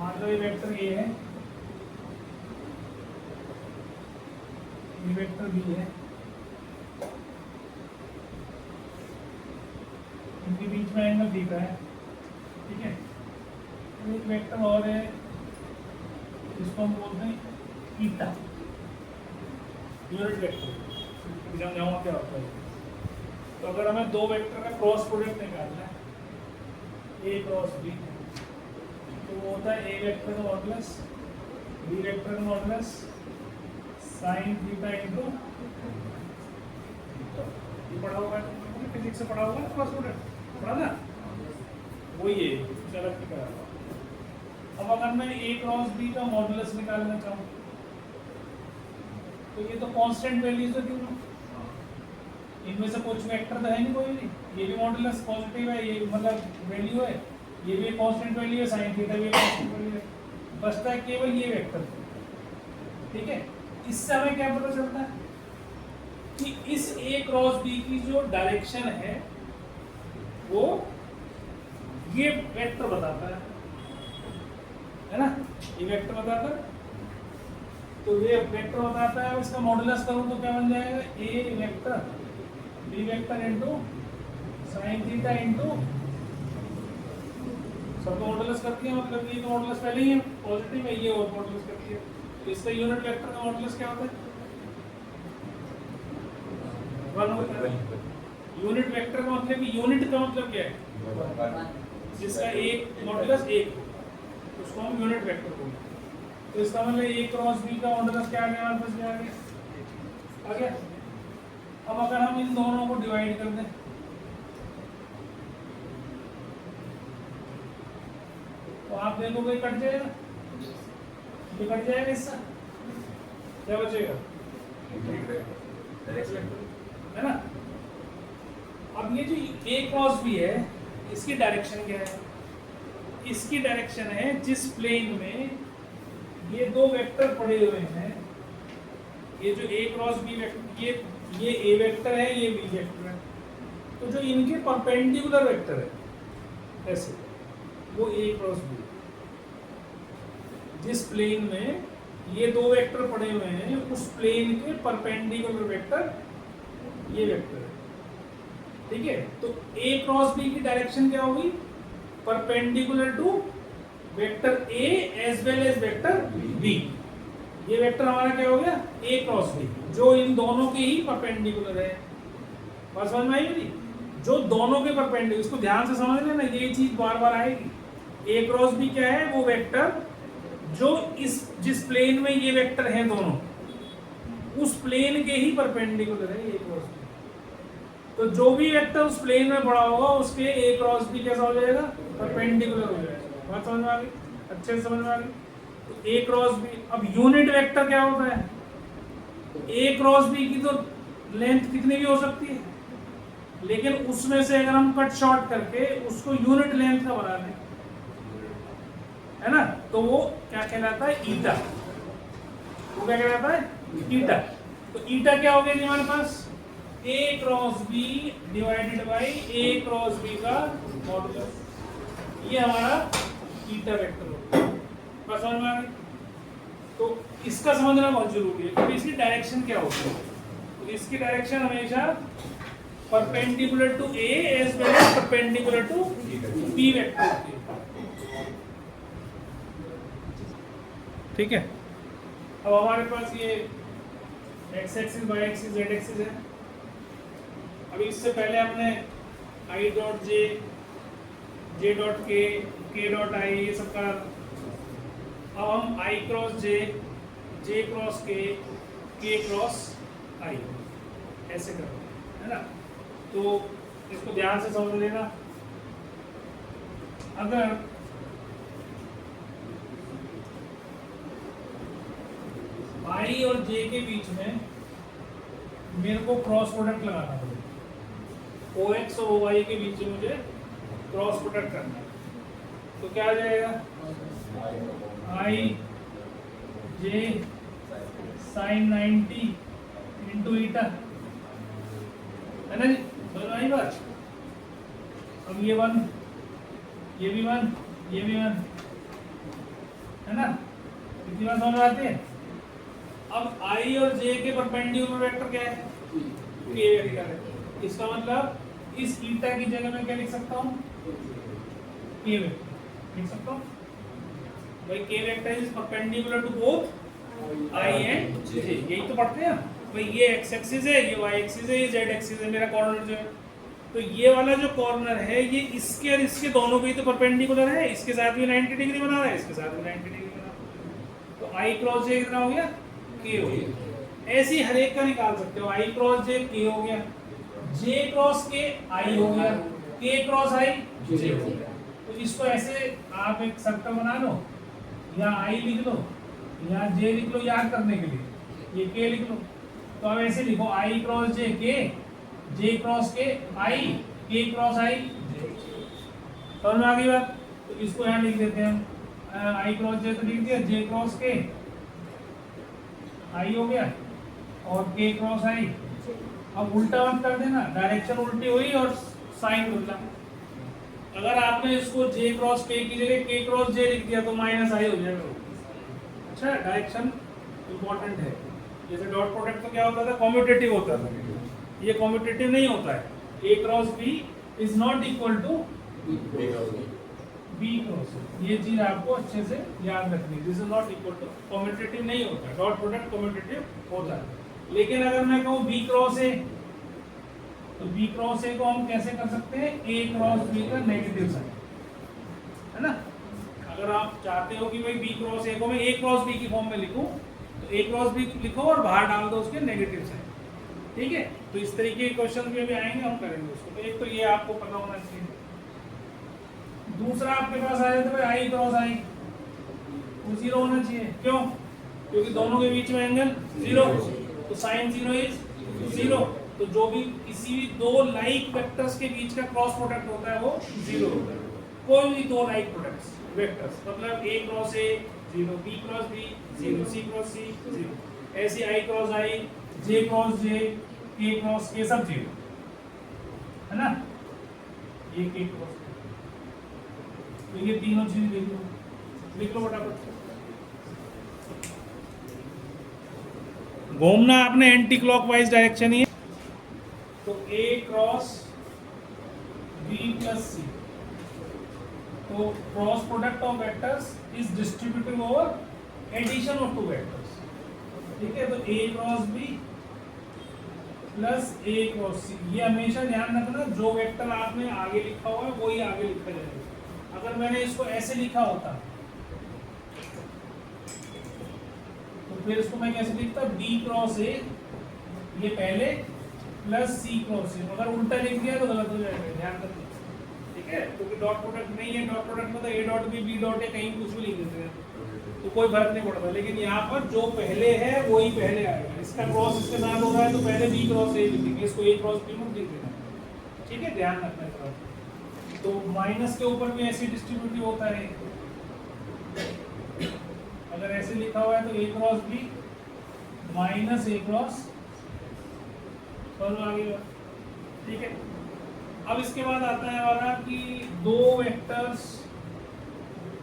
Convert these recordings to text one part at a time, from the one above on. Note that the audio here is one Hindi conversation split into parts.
मान लो ये वेक्टर ए है, ये वेक्टर बी है, इनके बीच में एंगल थीटा है, ठीक है। एक वेक्टर और है, इसको हम बोलते हैं ईटा, यूनिट वेक्टर, समझाऊंगा क्या होता है। तो अगर हमें दो वेक्टर का क्रॉस प्रोडक्ट निकालना है, ए क्रॉस बी, तो वो होता है ए वेक्टर का मॉडुलस बी वेक्टर का मॉडुलस साइन थीटा इनटू, ये पढ़ा होगा फिजिक्स से, पढ़ा होगा क्रॉस प्रोडक्ट, पढ़ा ना, वही है, कुछ अलग नहीं करा। अब अगर मैं ए क्रॉस बी का मॉडुलस निकालना चाहूँ, तो ये तो कांस्टेंट वैल्यूज है तीनों, इनमें से कुछ वेक्टर तो है नहीं कोई नहीं, ये भी मॉडुलस पॉजिटिव है, ये मतलब वैल्यू है, ये भी कांस्टेंट वैल्यू है, साइन थीटा भी कांस्टेंट वैल्यू है, बचता है केवल ये वेक्टर, ठीक है। इससे हमें क्या पता चलता है कि इस ए क्रॉस बी की जो डायरेक्शन है वो ये वेक्टर बताता है ना, ये वेक्टर बताता है, तो ये वेक्टर बताता है, इसका मॉडुलस करूं तो क्या बन जाएगा, A vector B vector into sine theta into, सबको मॉडुलस करती है, मतलब ये तो मॉडुलस पहले ही है पॉजिटिव है, ये और मॉडुलस करती है, तो इसका यूनिट वेक्टर का मॉडुलस क्या होता है, 1 होता है। यूनिट वेक्टर का मतलब, यूनिट का मतलब क्या है, जिसका एक मॉडुलस एक, उसको हम यूनिट वेक्टर बोलते हैं। तो इसका मतलब ए क्रॉस बी का मॉडुलस क्या आ गया, हमारे पास आ गया। अब अगर हम इन दोनों को डिवाइड कर दें, तो आप देखोगे कट जाएगा, ये कट जाएगा, इससे क्या बचेगा, है ना। अब ये जो ए क्रॉस बी है, इसकी डायरेक्शन क्या है, इसकी डायरेक्शन है जिस प्लेन में ये दो वेक्टर पड़े हुए हैं, ये जो ए क्रॉस बी वेक्टर, ये ए वेक्टर है, ये बी वेक्टर है, तो जो इनके परपेंडिकुलर वेक्टर है ऐसे, वो ए क्रॉस बी, जिस प्लेन में ये दो वेक्टर पड़े हुए हैं उस प्लेन के परपेंडिकुलर वेक्टर ये वेक्टर है, ठीक है। तो ए क्रॉस बी की डायरेक्शन क्या होगी, perpendicular to vector A as well as vector B. ये वेक्टर हमारा क्या हो गया, ए क्रॉस बी, जो इन दोनों के ही परपेंडिकुलर है। बात समझ में आई मेरी, जो दोनों के परपेंडिकुलर, इसको ध्यान से समझ लेना, ये चीज बार बार आएगी। ए क्रॉस बी क्या है, वो वेक्टर जो जिस प्लेन में ये वेक्टर हैं दोनों, उस प्लेन के ही परपेंडिकुलर है ए क्रॉस बी। तो जो भी वेक्टर उस प्लेन में पड़ा होगा उसके ए क्रॉस बी कैसा हो जाएगा, परपेंडिकुलर हो जाएगा। बात समझ में आ गई, अच्छे से समझ में आ गई। तो ए क्रॉस बी, अब यूनिट वेक्टर क्या होता है, ए क्रॉस बी की तो लेंथ कितनी भी हो सकती है, लेकिन उसमें से अगर हम कट शॉर्ट करके उसको यूनिट लेंथ का बना दें, है ना, तो वो क्या कहलाता है, ईटा। वो क्या कहलाता है, ईटा। तो ईटा क्या हो गया जी हमारे पास, A cross B divided by A cross B का मॉडुलस, ये हमारा ईटा वेक्टर होगा। बस समझ में आ गई। तो इसका समझना बहुत जरूरी है, क्योंकि इसकी डायरेक्शन क्या होती है, तो इसकी डायरेक्शन हमेशा perpendicular to A as well as perpendicular to B vector होती है, ठीक है। अब हमारे पास ये X axis, Y axis, Z axis है। अभी इससे पहले हमने I dot J, J dot K dot I, ये सब का, अब हम I cross J, J cross K cross I ऐसे करो, है ना। तो इसको ध्यान से समझ लेना। अगर आई और जे के बीच में मेरे को क्रॉस प्रोडक्ट लगाना पड़ेगा, ओ एक्स और ओ वाई के बीच में मुझे क्रॉस प्रोडक्ट करना है, तो क्या आ जाएगा, आई जे साइन 90 इंटू ईटा, है ना जी, समझ आई बात। अब ये 1, ये भी 1, ये भी 1, है ना, इतनी बात समझ आती है। अब आई और जे के परपेंडिकुलर वेक्टर क्या है, के वेक्टर है। इसका मतलब इस ईटा की जगह में क्या लिख सकता हूँ, के वेक्टर लिख सकता हूँ भाई। K vector is perpendicular to both I and J, यही तो पढ़ते हैं भाई। ये एक्स एक्सिस है, ये वाई एक्सिस है, ये जेड एक्सिस है, मेरा कॉर्नर जो है। तो ये वाला जो कॉर्नर है ये इसके और इसके दोनों के ही तो परपेंडिकुलर है, इसके साथ भी 90 डिग्री बना रहा है, इसके साथ भी 90 डिग्री बना रहा है। तो आई क्रॉस जे कितना हो गया, के हो गया। ऐसे ही हर एक का निकाल सकते हो, आई क्रॉस जे के हो गया, जे क्रॉस के आई हो गया, के क्रॉस आई जे हो गया। तो इसको ऐसे आप एक सर्कल बना लो, या आई लिख लो या जे लिख लो याद करने के लिए, ये के लिख लो। तो अब ऐसे लिखो आई क्रॉस जे के, जे क्रॉस के आई, के क्रॉस आई जे। समझ में आ गई बात। तो इसको यहाँ लिख देते हैं हम, आई क्रॉस जे तो लिख दिया, जे क्रॉस के आई हो गया और के क्रॉस आई। अब उल्टा मत कर देना, डायरेक्शन उल्टी हुई और साइन उल्टा। अगर आपने इसको जे क्रॉस के की जगह के क्रॉस जे लिख दिया तो माइनस आई हो जाएगा। अच्छा, डायरेक्शन इंपॉर्टेंट है। जैसे डॉट प्रोडक्ट तो क्या होता था, कम्यूटेटिव होता था, ये कम्यूटेटिव नहीं होता है। A cross B is not equal to B cross, ये चीज आपको अच्छे से याद रखनी है। This is not equal to, commutative नहीं होता, डॉट प्रोडक्ट कम्यूटेटिव होता है। लेकिन अगर मैं कहूँ बी क्रॉस ए, तो बी क्रॉस ए को हम कैसे कर सकते हैं, ए क्रॉस बी का नेगेटिव साइन, है ना। अगर आप चाहते हो कि भाई बी क्रॉस ए को मैं ए क्रॉस बी की फॉर्म में लिखूं, तो ए क्रॉस बी लिखो और बाहर डाल दो उसके नेगेटिव साइन, ठीक है। तो इस तरीके के क्वेश्चन भी अभी आएंगे, हम करेंगे उसको। तो एक तो ये आपको पता होना चाहिए। दूसरा आपके पास आ जाता है आई क्रॉस आई, वो जीरो होना चाहिए। क्यों, क्योंकि दोनों के बीच में एंगल जीरो, तो साइन जीरो इज जीरो। तो जो भी किसी भी दो लाइक वेक्टर्स के बीच का क्रॉस प्रोडक्ट होता है वो जीरो होता है। कोई भी दो लाइक प्रोडक्ट्स वेक्टर्स, मतलब A cross A zero, B cross B zero, C cross C zero, ऐसे I cross I, J cross जे, के क्रॉस के, सब जीरो, है ना। ये के क्रॉस, तो ये तीनों चीज लिख लो फटाफट। घूमना आपने एंटी क्लॉकवाइज डायरेक्शन ही है। तो A cross B plus C, तो cross product of vectors is distributive over addition of two vectors, ठीक है। तो A cross B plus A cross C, ये हमेशा ध्यान रखना, जो वेक्टर आपने आगे लिखा हुआ है वही आगे लिखा जाएगा। अगर मैंने इसको ऐसे लिखा होता तो फिर इसको मैं कैसे लिखता, बी क्रॉस ए ये पहले प्लस सी क्रॉस ए। अगर उल्टा लिख दिया तो गलत हो जाएगा, ध्यान रखना, ठीक है। क्योंकि डॉट प्रोडक्ट नहीं है, डॉट प्रोडक्ट में तो A dot B dot A कहीं कुछ भी लिख देते हैं, तो कोई फर्क नहीं पड़ता। लेकिन यहाँ पर जो पहले है वही पहले आएगा। इसका क्रॉस इसके साथ हो रहा है तो पहले बी क्रॉस ए लिखेंगे, इसको ए क्रॉस बी मत लिख देना, ठीक है, ध्यान रखना थोड़ा। तो माइनस के ऊपर भी ऐसे डिस्ट्रीब्यूटिव होता है। अगर ऐसे लिखा हुआ है तो A cross B minus A cross, आगे, ठीक है। अब इसके बाद आता है हमारा कि दो वेक्टर्स,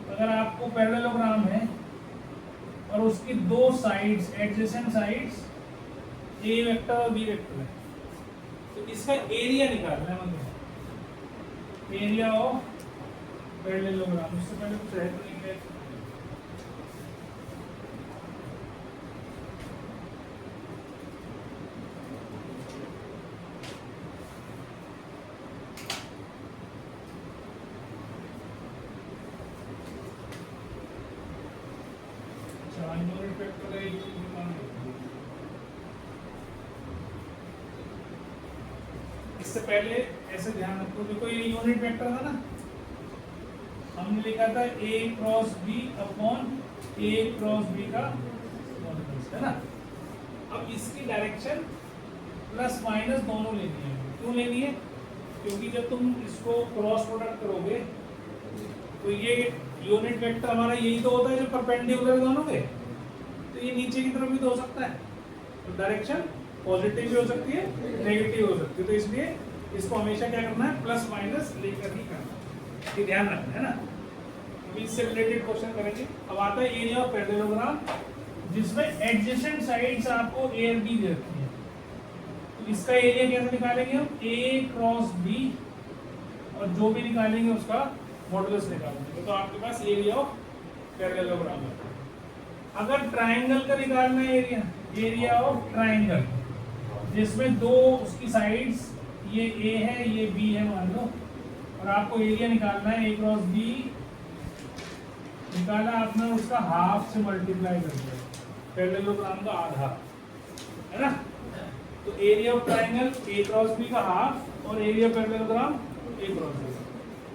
अगर आपको पैरेललोग्राम है और उसकी दो sides adjacent sides A vector और बी वेक्टर है, तो इसका एरिया निकालना है, मतलब एरिया ऑफ पैरेललोग्राम। उससे पहले कुछ है तो नहीं है, इससे पहले ऐसे ध्यान रखो, देखो ये यूनिट वेक्टर था ना, हमने लिखा था ए क्रॉस बी अपॉन ए क्रॉस बी का मॉड्यूलस, है ना। अब इसकी डायरेक्शन प्लस माइनस दोनों लेनी है। क्यों लेनी है, क्योंकि जब तुम इसको क्रॉस प्रोडक्ट करोगे तो ये यूनिट वेक्टर हमारा यही तो होता है जो परपेंडिकुलर दोनों के, तो ये नीचे की तरफ भी तो हो सकता है, तो डायरेक्शन पॉजिटिव भी हो सकती है, नेगेटिव हो सकती है। तो इसलिए इसको हमेशा क्या करना है, प्लस माइनस लेकर ही करना है, ये ध्यान रखना है ना। इससे रिलेटेड क्वेश्चन करेंगे। अब आता है एरिया ऑफ पैरेललोग्राम जिसमें एडजेसेंट साइड्स आपको ए और बी दे रखी है। तो इसका एरिया कैसे निकालेंगे हम? ए क्रॉस बी, और जो भी निकालेंगे उसका मॉडुलस निकालेंगे। तो आपके पास एरिया ऑफ पैरेललोग्राम है। अगर ट्राइंगल का निकालना है एरिया, एरिया ऑफ ट्राइंगल जिसमें दो उसकी साइड्स, ये ए है ये बी है मान लो, और आपको एरिया निकालना है ए क्रॉस बी, निकाला आपने, उसका हाफ से मल्टीप्लाई कर दिया, पैरेललोग्राम का आधा, है ना। तो area of triangle A cross B का हाफ और area of parallelogram A cross B.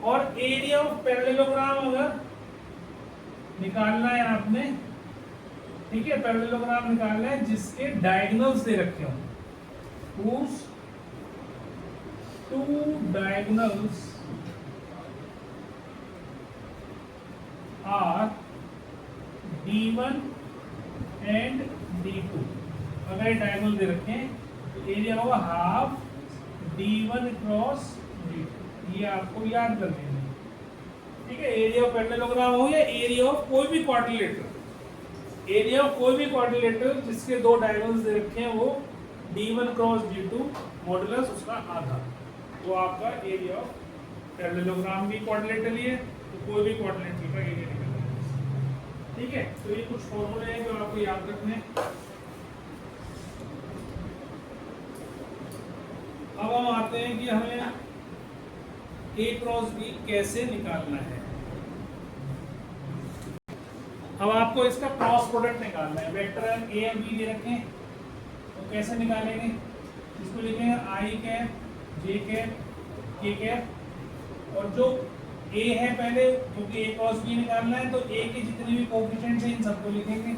और एरिया ऑफ पैरेललोग्राम अगर निकालना है आपने, ठीक है, पैरेललोग्राम निकालना है जिसके डायगोनल्स दे रखे हो, whose two diagonals are D1 and D2। अगर डायगोनल दे रखे हैं तो एरिया होगा हाफ D1 क्रॉस D2। ये आपको याद कर लेना है, ठीक है। एरिया ऑफ पैरेललोग्राम हो या एरिया ऑफ कोई भी क्वाड्रिलेटरल, एरिया ऑफ कोई भी क्वाड्रिलेटरल जिसके दो डायगोनल्स दे रखे हैं वो D1 क्रॉस D2 मॉडुलस उसका आधा, वो आपका एरिया ऑफ पैरेललोग्राम भी क्वाड्रिलेटरल ही है, तो कोई भी क्वाड्रिलेटरल का एरिया निकल जाएगा, ठीक है। तो ये कुछ फॉर्मूले हैं जो आपको याद रखने हैं। अब हम आते हैं कि हमें ए क्रॉस बी कैसे निकालना है। अब आपको इसका क्रॉस प्रोडक्ट निकालना है। वेक्टर ए और बी दे रखे हैं, तो कैसे निकालेंगे? इसको लिखेंगे आई कैप जे कैप के कैप, और जो ए है पहले, क्योंकि ए क्रॉस बी निकालना है तो ए के जितने भी कोएफिशिएंट्स हैं इन सबको लिखेंगे,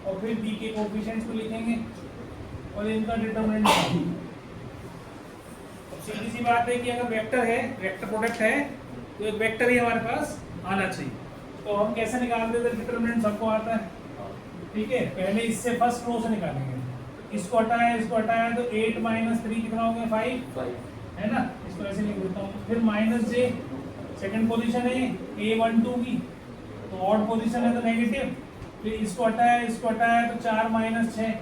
और फिर बी के कोएफिशिएंट्स को लिखेंगे और इनका डिटरमिनेंट। सीधी सी बात है कि अगर वेक्टर है, वेक्टर प्रोडक्ट है, तो एक वेक्टर ही हमारे पास आना चाहिए। तो हम कैसे निकालते थे? डिटरमिनेंट सबको आता है, ठीक है। पहले इससे फर्स्ट रो से निकालेंगे, इसको हटाया इसको हटाया तो 8 माइनस 3 कितना हो गया? 5, है ना। इसको ऐसे लिख देता हूँ। फिर माइनस जे, सेकंड पोजीशन है A12 की, तो ऑड पोजीशन है तो नेगेटिव। फिर इसको हटाया तो 4 माइनस 6,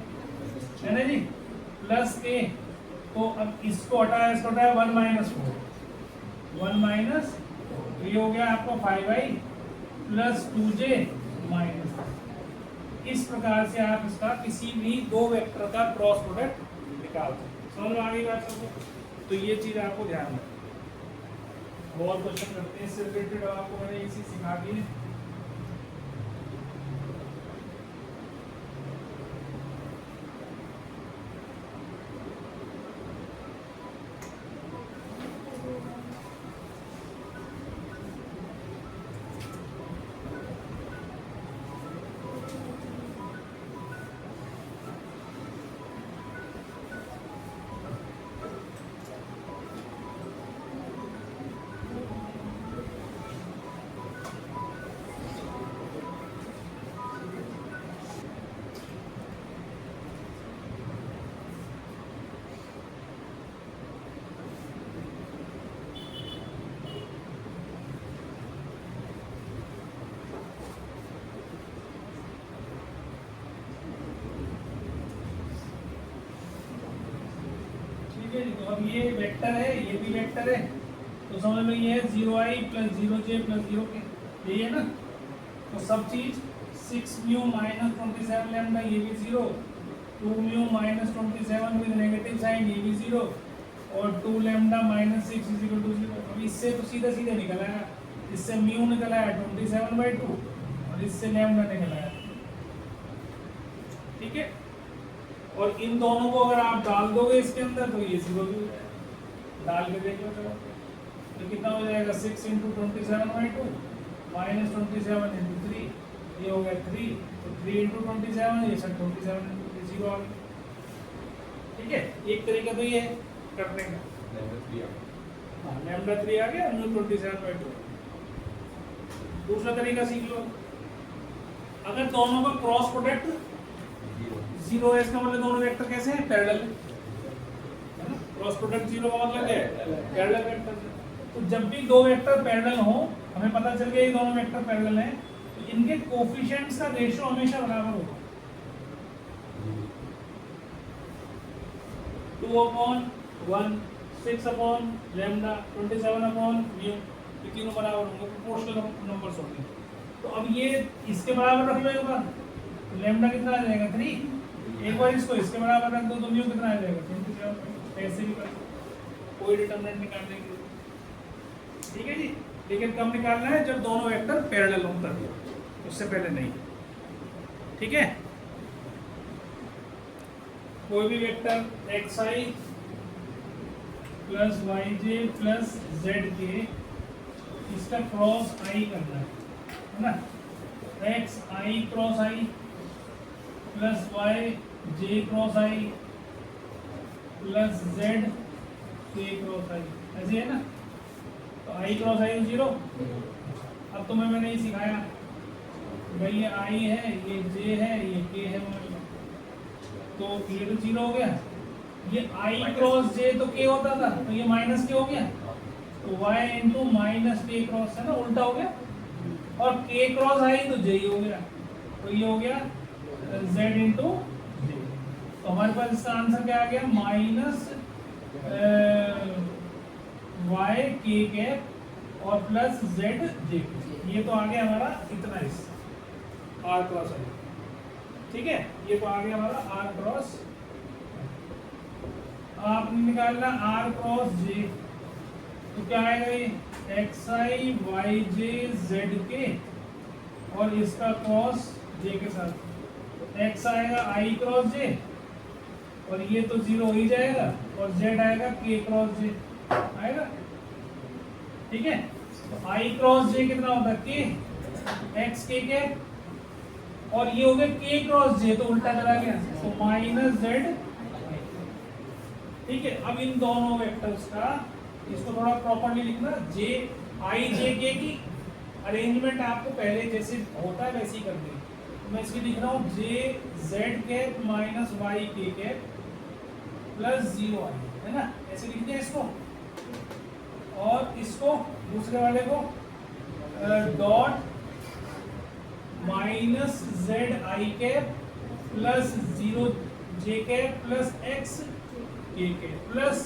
है ना जी, प्लस के, तो अब इसको हटाया 1 माइनस 4, 1 माइनस, ये हो गया आपका 5i प्लस 2j माइनस। इस प्रकार से आप इसका किसी भी दो वेक्टर का क्रॉस प्रोडक्ट निकाल सकते। समझ में आ गई बात सबको? तो ये चीज आपको ध्यान रखना। बहुत क्वेश्चन करते हैं इससे रिलेटेड, आपको मैंने इसी सिखा दी है। तो अब ये वेक्टर है, ये भी वेक्टर है, तो समझ लो ये है 0i plus 0j plus 0k, यही है ना। तो सब चीज 6 म्यू माइनस 27 लैम्डा, ये भी 0, 2 mu minus 27 with negative sign, ये भी 0, और 2 lambda minus 6 is equal to 0। अब इससे तो सीधा सीधा निकल आया, इससे म्यू निकल आया 27/2 और इससे लैम्डा निकल आया, ठीक है। और इन दोनों को अगर आप डाल दोगे इसके अंदर तो ये 0 भी हो जाएगा। डाल के देख लो चलो, तो कितना हो जाएगा? 6 × 27/2 माइनस 27 × 3, ये हो गया 3, तो 3 × 27, ये सब 27 × 0 आ गया, ठीक है। एक तरीका तो ये है करने का, लैम्डा 3 आ गया, 27/2। दूसरा तरीका सीख लो, अगर दोनों का क्रॉस प्रोडक्ट 0 है, इसका मतलब दोनों वेक्टर कैसे हैं? पैरेलल है ना। क्रॉस प्रोडक्ट 0 का मतलब क्या है? Parallel vector. तो जब भी दो वेक्टर पैरेलल हो, हमें पता चल गया ये दोनों वेक्टर पैरेलल हैं, तो इनके कोफिशिएंट्स का रेशियो हमेशा बराबर होगा। 2/1, 6/λ, 27/μ, ये तीनों बराबर होंगे, प्रोपोर्शनल नंबर्स होंगे। तो अब ये इसके बराबर रख लो एक बार, तो लैम्डा कितना आ जाएगा 3। एक बार इसको इसके बराबर रख दो तो म्यू कितना आ जाएगा 27। ऐसे भी कर कोई डिटरमिनेंट निकालने के लिए, ठीक है जी। लेकिन कब निकालना है, जब दोनों वेक्टर पैरेलल हों तभी, उससे पहले नहीं, ठीक है। कोई भी vector xi plus yj plus zk, इसका क्रॉस i करना है ना, xi cross i plus yj cross i plus zk cross i, ऐसे है ना। तो i क्रॉस i 0। अब तुम्हें मैंने ही सिखाया भाई, ये i है, ये j है, ये k है, तो ये तो 0 हो गया। ये i क्रॉस j तो k होता था, तो ये माइनस k हो गया, तो y into minus k cross है ना, उल्टा हो गया। और k क्रॉस i तो j ही हो गया, तो ये हो गया z इंटू j। तो हमारे पास इसका आंसर क्या आ गया, माइनस y k कैप और प्लस z j। ये तो आ गया हमारा इतना, इस r क्रॉस i, ठीक है। ये तो आ गया हमारा r क्रॉस। आपने निकालना r क्रॉस j, तो क्या आएगा ये xi yj zk और इसका क्रॉस j के साथ। x आएगा i क्रॉस j और ये तो 0 हो ही जाएगा, और z आएगा k क्रॉस j आएगा, ठीक है। i क्रॉस j कितना होता है k, x k कैप, और ये हो गया k क्रॉस j, तो उल्टा चला गया, तो माइनस z, ठीक है। अब इन दोनों वेक्टर्स का इसको थोड़ा प्रॉपर्ली लिखना, j i j k की अरेंजमेंट आपको पहले जैसे होता है वैसे ही कर दें। तो मैं इसकी लिख रहा हूँ j z cap minus y k cap plus 0 i, है ना, ऐसे लिख दिया इसको। और इसको दूसरे वाले co dot minus z i cap plus 0 j cap plus x k cap plus,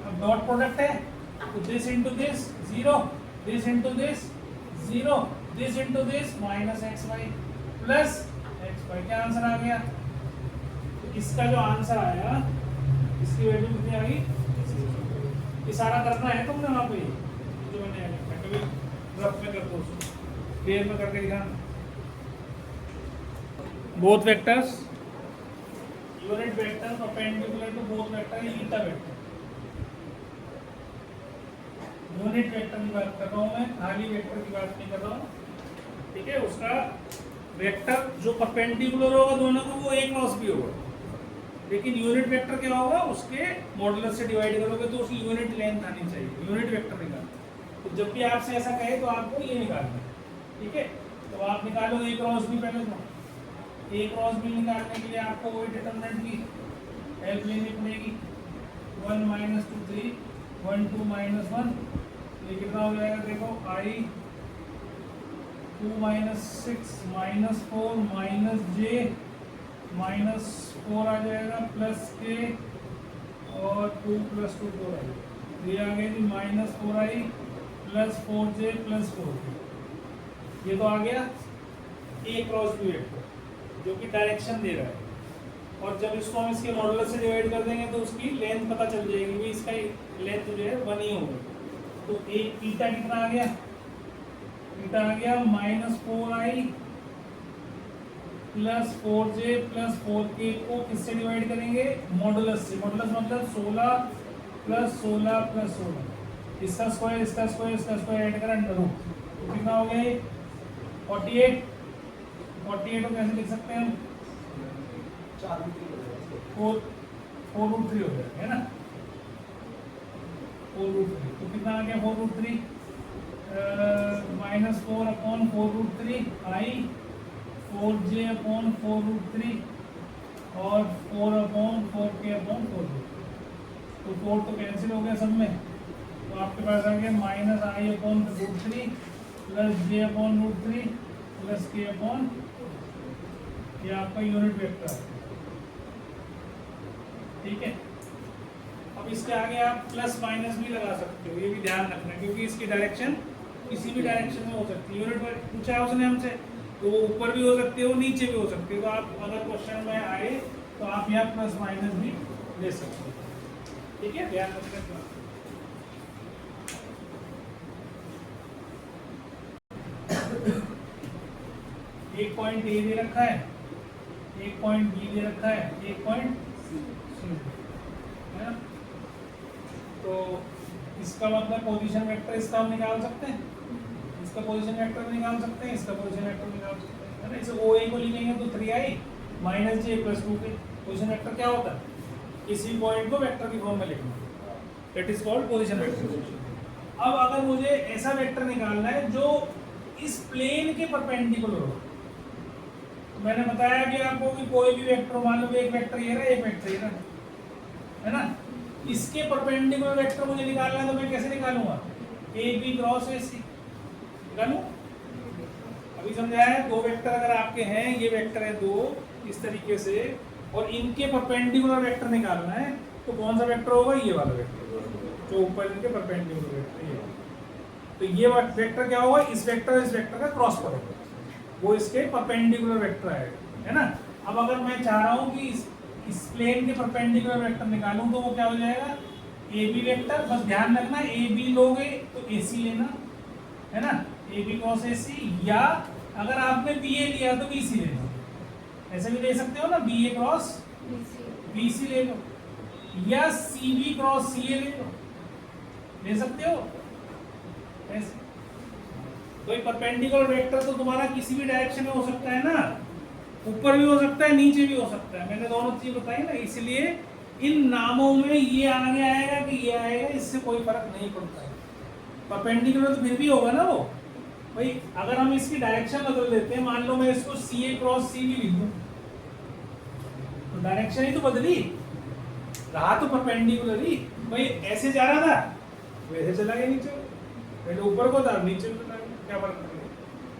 अब डॉट प्रोडक्ट है, तो this into this 0, this into this 0, this into this minus xy plus xy। क्या आंसर आ गया, तो इसका जो आंसर आया, इसकी वैल्यू कितनी आ गई, ये सारा करना है तुमने वहाँ पे, जो मैंने कभी रफ में कर दो, क्लियर में करके दिखाना। Both vectors unit vector perpendicular to both vector eta vector. Unit vector की बात कर रहा हूँ मैं, खाली वेक्टर की बात नहीं कर रहा हूँ, ठीक है। उसका वेक्टर जो परपेंडिकुलर होगा दोनों को, वो एक क्रॉस भी होगा, लेकिन यूनिट वेक्टर क्या होगा, उसके मॉडुलस से डिवाइड करोगे तो उसकी यूनिट लेंथ आनी चाहिए, यूनिट वेक्टर निकालना। तो जब भी आपसे ऐसा कहे तो आपको ये निकालना है, ठीक है। तो आप निकालो ए क्रॉस बी, पहले तो ए क्रॉस बी निकालने के लिए आपको वही डिटरमिनेंट की हेल्प लेनी पड़ेगी। 1 माइनस 2 3, 1 2 माइनस 1, ये कितना हो जाएगा देखो, i 2 minus 6 minus 4 minus j minus 4 आ जाएगा प्लस k और 2 प्लस 2 4 आई, ये आ गया जी minus 4i plus 4j plus 4k। ये तो आ गया ए क्रॉस बी वेक्टर जो कि डायरेक्शन दे रहा है, और जब इसको हम इसके मॉडुलस से डिवाइड कर देंगे तो उसकी लेंथ पता चल जाएगी, भी इसका लेंथ जो है 1 ही होगा। तो एक ईटा कितना आ गया, ईटा आ गया minus 4i plus 4j plus 4k को किससे डिवाइड करेंगे, मॉडुलस से। मॉडुलस मतलब 16 प्लस 16 प्लस 16, इसका स्क्वायर इसका स्क्वायर इसका स्क्वायर ऐड करा अंडर रूट, तो कितना हो गया ये 48। 48 को कैसे लिख सकते हैं हम, 4√3 हो गया, है ना, 4√3। तो कितना आ गया 4√3, minus 4 upon 4√3 i, 4j upon 4√3 और 4 अपॉन 4k अपॉन 4√3। तो 4 तो कैंसिल हो गया सब में, तो आपके पास आ गया minus I upon root 3 plus J upon root 3 plus K upon, ये आपका यूनिट वेक्टर है। ठीक है, अब इसके आगे आप प्लस माइनस भी लगा सकते हो, ये भी ध्यान रखना, क्योंकि इसकी डायरेक्शन किसी भी डायरेक्शन में हो सकती है। यूनिट पूछा है उसने हमसे, तो वो ऊपर भी हो सकते हो, नीचे भी हो सकते हो। तो आप अगर क्वेश्चन में आए तो आप यहाँ प्लस माइनस भी ले सकते हो। ठीक है, ध्यान रखना। एक पॉइंट ए दे रखा है, एक पॉइंट बी दे रखा है, एक पॉइंट सी है ना। तो इसका मतलब पोजीशन वेक्टर इसका हम निकाल सकते हैं, इसका पोजीशन वेक्टर निकाल सकते हैं, इसका पोजीशन वेक्टर निकाल सकते हैं, है ना। इसे OA को लिखेंगे तो 3i माइनस जे प्लस 2 के। पोजीशन वेक्टर क्या होता है? किसी पॉइंट को वेक्टर की फॉर्म में लिखना, that is called position vector. अब अगर मुझे ऐसा वेक्टर निकालना है जो इस प्लेन के परपेंडिकुलर हो, तो मैंने बताया कि आपको कि कोई भी वेक्टर, मान लो एक वेक्टर ये रहा, एक वेक्टर ये रहा, है ना। इसके परपेंडिकुलर वेक्टर मुझे निकालना है, तो मैं कैसे निकालूंगा? ए बी क्रॉस ए सी निकालूं। अभी समझाया है, दो वेक्टर अगर आपके हैं, ये वेक्टर है दो इस तरीके से, और इनके परपेंडिकुलर वेक्टर निकालना है, तो कौन सा वेक्टर होगा? ये वाला वेक्टर, जो ऊपर इनके परपेंडिकुलर वेक्टर ये। तो ये वेक्टर क्या होगा? इस वेक्टर का क्रॉस प्रोडक्ट, वो इसके परपेंडिकुलर वेक्टर है ना। अब अगर मैं चाह रहा हूँ कि इस प्लेन के परपेंडिकुलर वेक्टर निकालूं, तो वो क्या हो जाएगा? A B vector. बस ध्यान रखना, ए बी लोगे तो ए सी लेना, है ना, ए बी क्रॉस ए सी, या अगर आपने बी ए लिया तो बी सी ले लो, ऐसे भी ले सकते हो ना, बी ए क्रॉस बी सी ले लो, या सी बी क्रॉस सी ए ले लो, ले सकते हो ऐसे। कोई परपेंडिकुलर वेक्टर तो तुम्हारा किसी भी डायरेक्शन में हो सकता है ना, ऊपर भी हो सकता है, नीचे भी हो सकता है। मैंने दोनों चीज बताई ना, इसलिए इन नामों में ये आगे आएगा कि ये आएगा, इससे कोई फर्क नहीं पड़ता है। परपेंडिकुलर तो फिर भी होगा ना वो भाई। अगर हम इसकी डायरेक्शन बदल देते हैं, मान लो मैं इसको सी ए क्रॉस सी भी लिख दूं, तो डायरेक्शन ही तो बदली, रहा तो परपेंडिकुलर ही भाई। ऐसे जा रहा था, वैसे चला गया नीचे, पहले ऊपर को था, नीचे चला गया, क्या फर्क पड़ेगा?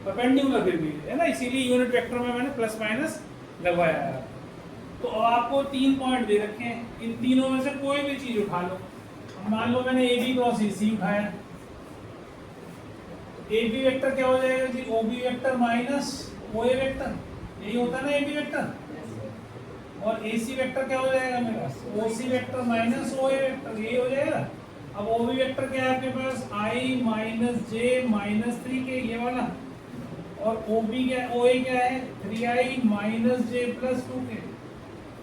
परपेंडिकुलर फिर भी है ना, इसीलिए यूनिट वेक्टर में मैंने प्लस माइनस लगवाया है। तो आपको 3 पॉइंट दे रखे हैं, इन तीनों में से कोई भी चीज उठा लो। मान लो मैंने ए बी क्रॉस ए सी उठाया, ए बी वेक्टर क्या हो जाएगा जी? O B vector minus O ए वेक्टर, यही होता है ना ए बी वेक्टर। और ए सी वेक्टर क्या हो जाएगा मेरा? ओ सी वेक्टर माइनस ओ ए वेक्टर, यही हो जाएगा। अब ओ बी वेक्टर क्या है आपके पास? आई माइनस जे माइनस 3 के, ये वाला। और ओ बी क्या, ओ ए क्या है? 3i माइनस जे प्लस 2 के।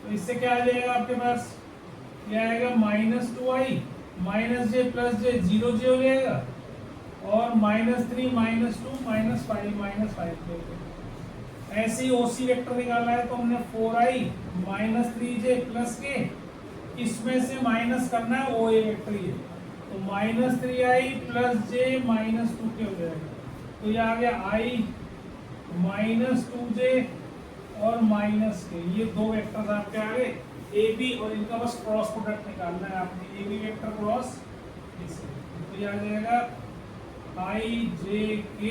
तो इससे क्या आ जाएगा आपके पास? ये आएगा माइनस 2i माइनस जे प्लस जे, 0 जे हो जाएगा, और माइनस 3 माइनस 2 माइनस 5 माइनस 5। ऐसे ही ओसी वेक्टर निकाला है, तो हमने 4i माइनस 3j प्लस के, इसमें से माइनस करना है ओ ए वेक्टर, ये तो माइनस 3i प्लस जे माइनस 2 के हो जाएगा। तो ये आ गया i माइनस 2j और माइनस के, ये दो वेक्टर्स आपके आ गए ए बी, और इनका बस क्रॉस प्रोडक्ट निकालना है आपने, ए बी वेक्टर क्रॉस इसे। तो ये आ जाएगा i j k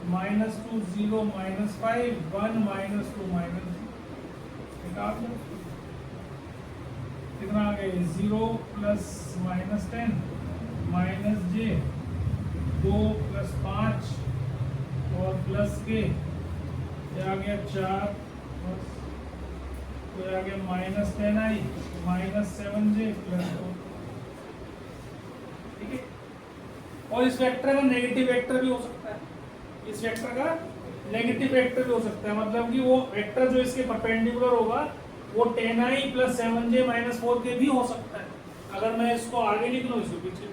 minus 2 0 minus 5 1 minus 2 minus, निकाल लो कितना आ गया? 0 plus minus 10 minus j 2 plus 5 और प्लस के, ये आ गया 4, तो ये आ गया minus 10i minus 7j plus 2। ठीक है, और इस वेक्टर का नेगेटिव वेक्टर भी हो सकता है, इस वेक्टर का नेगेटिव वेक्टर भी हो सकता है, मतलब कि वो वेक्टर जो इसके परपेंडिकुलर होगा वो 10i प्लस 7j माइनस 4 के भी हो सकता है, अगर मैं इसको आगे लिख लूँ, इसको पीछे,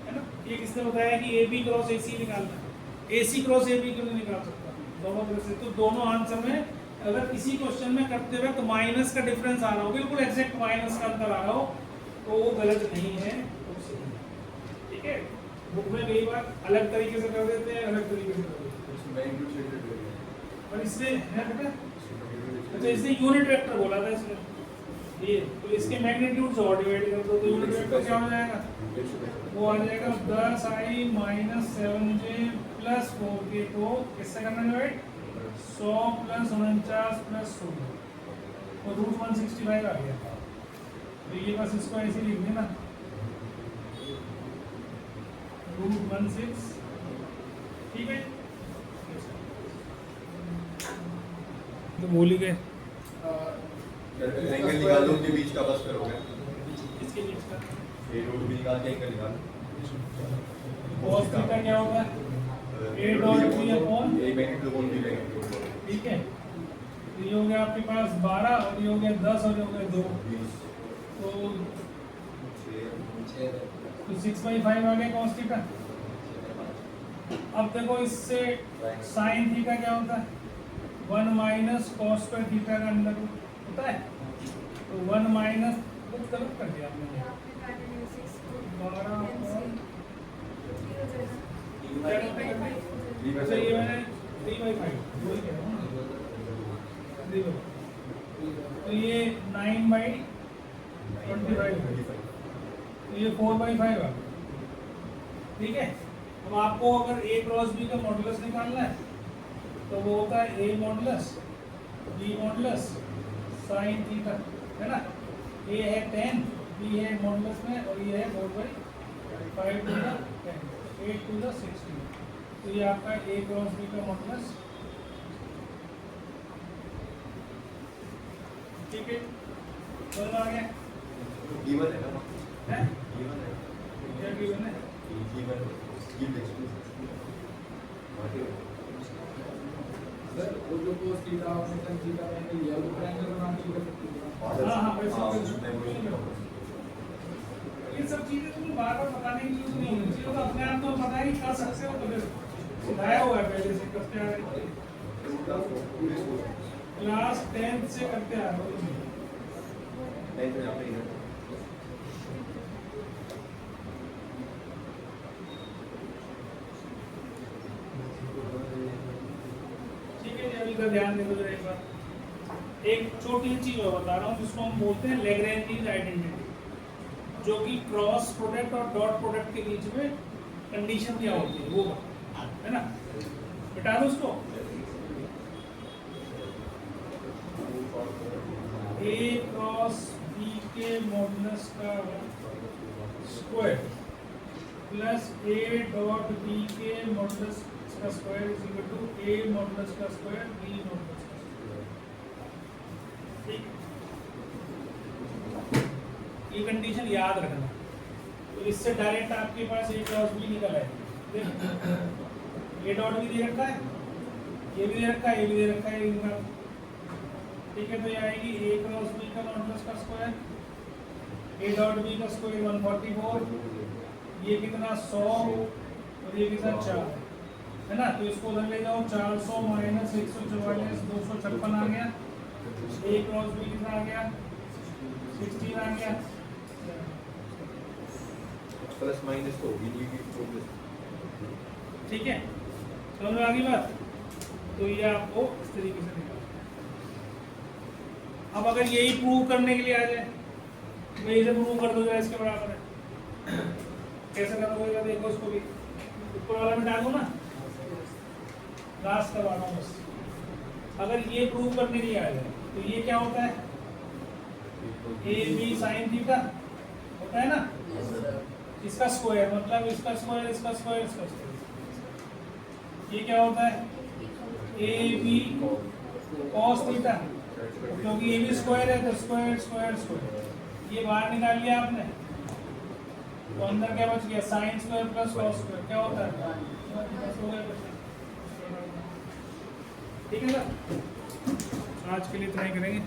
है ना। ये किसने बताया कि ए बी क्रॉस ए सी निकालना है? ए सी क्रॉस ए बी क्यों नहीं निकाल सकता? दोनों तरह से। तो दोनों आंसर में अगर किसी क्वेश्चन में करते हुए तो माइनस का डिफरेंस आ रहा हो, बिल्कुल एग्जैक्ट माइनस का अंतर आ रहा हो, तो वो गलत नहीं है, ठीक है। बुक में कई बार अलग तरीके से कर देते हैं, अलग तरीके से कर देते हैं, और इसलिए है बेटा, अच्छा इसलिए यूनिट वेक्टर बोला था इसमें, ये तो इसके मैग्नीट्यूड से और डिवाइड कर दो तो यूनिट वेक्टर क्या हो जाएगा, वो आ जाएगा 10i minus 7j plus 4k को किससे करना डिवाइड 100 प्लस 49 प्लस 16 तो रूट 165 आ गया। तो ये बस इसको ऐसे लिख देना रूट 16, ठीक है। तो भूल ही गए एंगल निकाल लो उनके बीच का, बस फिर हो गया। इसके बीच का ये रूट भी निकाल के एंगल निकाल cos थीटा क्या होगा a dot b upon a magnitude upon b magnitude, ठीक है। तो ये हो गया आपके पास 12 और ये हो गया 10 और ये हो गया 2 तो 6/5 आ गया cos थीटा। अब देखो इससे sin थीटा क्या होता है 1 माइनस cos स्क्वायर थीटा का अंदर होता है तो 1 माइनस कुछ गलत कर दिया आपने 12 अच्छा ये मैंने 3/5 वही कह रहा हूँ ना 3/5 तो ये 9/25 तो ये 4/5 आ गया, ठीक है। अब आपको अगर a क्रॉस b का मॉडुलस निकालना है तो वो होता है a modulus b modulus sin theta, है ना। a है 10, b है मॉडुलस में और ये है 4/5 टू द 10 8 टू द 16 तो ये आपका a क्रॉस b का मॉडुलस, ठीक है। समझ आ गया गिवन है ना, है गिवन है, क्या गिवन है गिवन गिव सर वो जो cos थीटा आपने tan थीटा मैंने लिया वो ट्रायंगल बना के कर सकते हैं। हाँ वैसे ये सब चीजें तुम्हें बार बार बताने की जरूरत नहीं होनी चाहिए, तो अपने आप तो पता है कि कर सकते हो, तो फिर सिखाया हुआ है पहले से करते आ रहे हो, क्लास 10th से करते आ रहे हो। नहीं तो यहाँ पे इधर ठीक है जी, अभी का ध्यान दे दो जरा एक बार। एक छोटी सी चीज मैं बता रहा हूँ जिसको हम बोलते हैं लैग्रेंज आइडेंटिटी, जो कि क्रॉस प्रोडक्ट और डॉट प्रोडक्ट के बीच में कंडीशन क्या होती है वो है ना, बता दो उसको। a क्रॉस b के मॉडुलस का square plus a dot b के मॉडुलस का square is equal to a modulus का स्क्वायर b मॉडुलस का स्क्वायर, ठीक। ये कंडीशन याद रखना। तो इससे डायरेक्ट आपके पास a क्रॉस b निकल आएगा। a डॉट भी दे रखा है, ये भी दे रखा है, ये भी दे रखा है, ये निकाल, ठीक है। तो ये आएगी a क्रॉस b का मॉडुलस का स्क्वायर, a डॉट b का स्क्वायर 144, ये कितना 100 और ये कितना 4 है ना। तो इसको उधर ले जाओ, 400 माइनस 144 256 आ गया। a क्रॉस b कितना आ गया 16 आ गया, प्लस माइनस तो होगी नहीं, ठीक है। समझ में आ गई बात। तो ये आपको इस तरीके से निकालना है। अब अगर यही प्रूव करने के लिए आ जाए तो इसे प्रूव कर दो जरा इसके बराबर है, कैसे करोगे देखो उसको भी ऊपर वाला में डालो ना, लास्ट करवा रहा हूँ बस। अगर ये प्रूव करने के लिए आ जाए तो ये क्या होता है a b sin थीटा होता है ना, इसका स्क्वायर मतलब इसका स्क्वायर इसका स्क्वायर इसका स्क्वायर, ये क्या होता है a b cos थीटा, क्योंकि ये भी स्क्वायर है तो स्क्वायर स्क्वायर स्क्वायर, ये बाहर निकाल लिया आपने तो अंदर क्या बच गया sine square plus cos square, क्या होता है, ठीक है सर। आज के लिए इतना ही करेंगे।